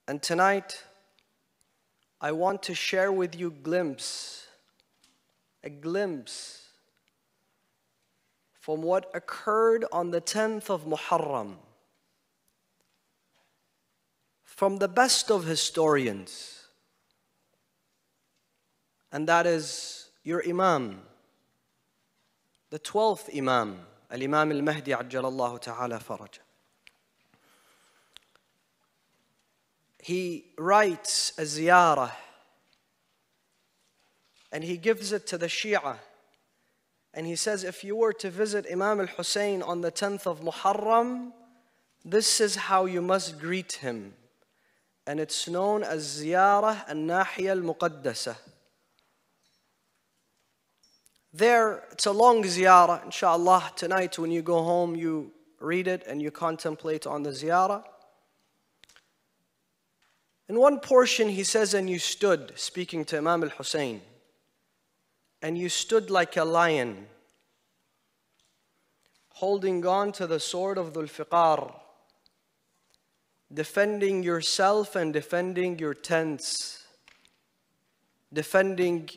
And tonight, I want to share with you a glimpse from what occurred on the 10th of Muharram, from the best of historians, and that is your Imam, the 12th Imam, Imam Mahdi 𝗦𝗏𝗠𝗶𝗶𝗶𝗏. He writes a Ziyarah and he gives it to the Shia. And he says, if you were to visit Imam al-Hussein on the 10th of Muharram, this is how you must greet him. And it's known as Ziyarah 𝗦ص 𝗰𝗶𝗹. There, it's a long Ziyarah, inshallah. Tonight when you go home, you read it and you contemplate on the Ziyarah. In one portion he says, and you stood, speaking to Imam al-Hussein, and you stood like a lion, holding on to the sword of Dhul Fiqar, defending yourself and defending your tents, defending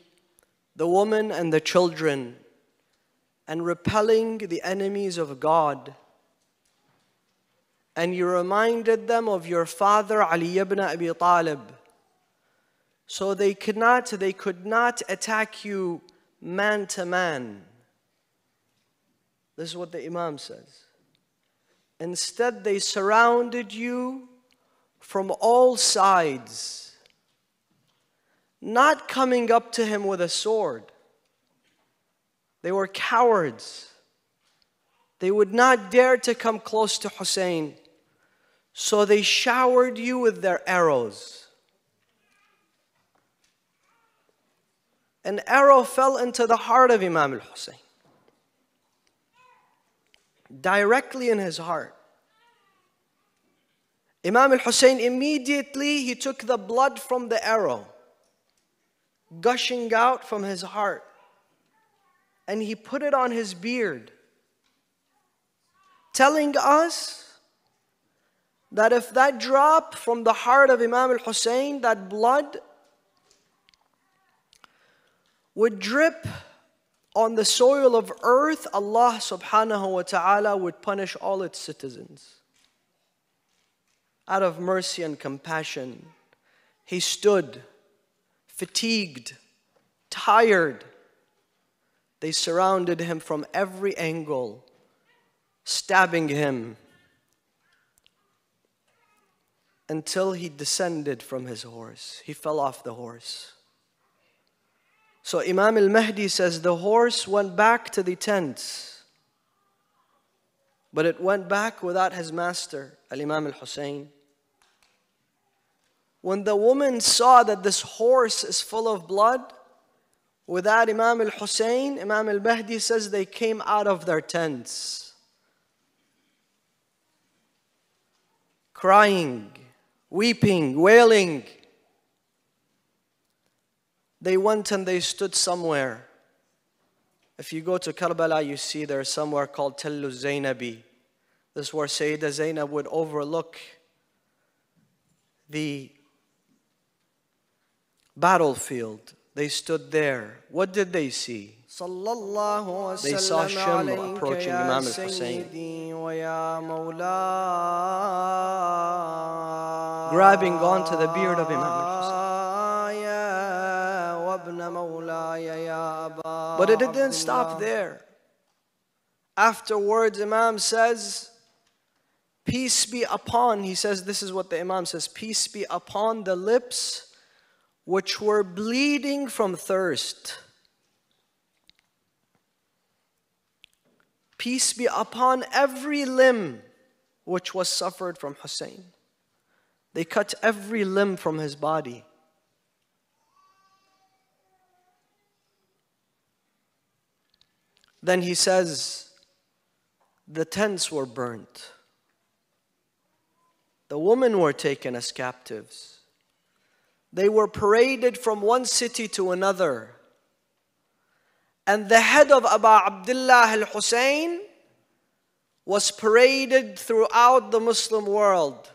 the women and the children, and repelling the enemies of God. And you reminded them of your father Ali ibn Abi Talib. So they could not attack you man to man. This is what the Imam says. Instead, they surrounded you from all sides, not coming up to him with a sword. They were cowards. They would not dare to come close to Hussein. So they showered you with their arrows. An arrow fell into the heart of Imam al-Hussein, directly in his heart. Imam al-Hussein immediately, he took the blood from the arrow, gushing out from his heart, and he put it on his beard, telling us that if that drop from the heart of Imam al-Hussein, that blood, would drip on the soil of earth, Allah subhanahu wa ta'ala would punish all its citizens. Out of mercy and compassion, he stood, fatigued, tired. They surrounded him from every angle, stabbing him, until he descended from his horse. He fell off the horse. So Imam al-Mahdi says the horse went back to the tents, but it went back without his master, Imam al-Hussein. When the woman saw that this horse is full of blood, without Imam al-Hussein, Imam al-Mahdi says they came out of their tents, crying, weeping, wailing. They went and they stood somewhere. If you go to Karbala, you see there's somewhere called Tellu Zainabi. This is where Sayyidah Zainab would overlook the battlefield. They stood there. What did they see? They saw Shimr approaching Imam al-Hussein, grabbing onto the beard of Imam al-Hussein. But it didn't stop there. Afterwards, Imam says, peace be upon, he says, this is what the Imam says, peace be upon the lips which were bleeding from thirst. Peace be upon every limb which was suffered from Hussein. They cut every limb from his body. Then he says, the tents were burnt. The women were taken as captives. They were paraded from one city to another. And the head of Abu Abdullah al-Hussein was paraded throughout the Muslim world.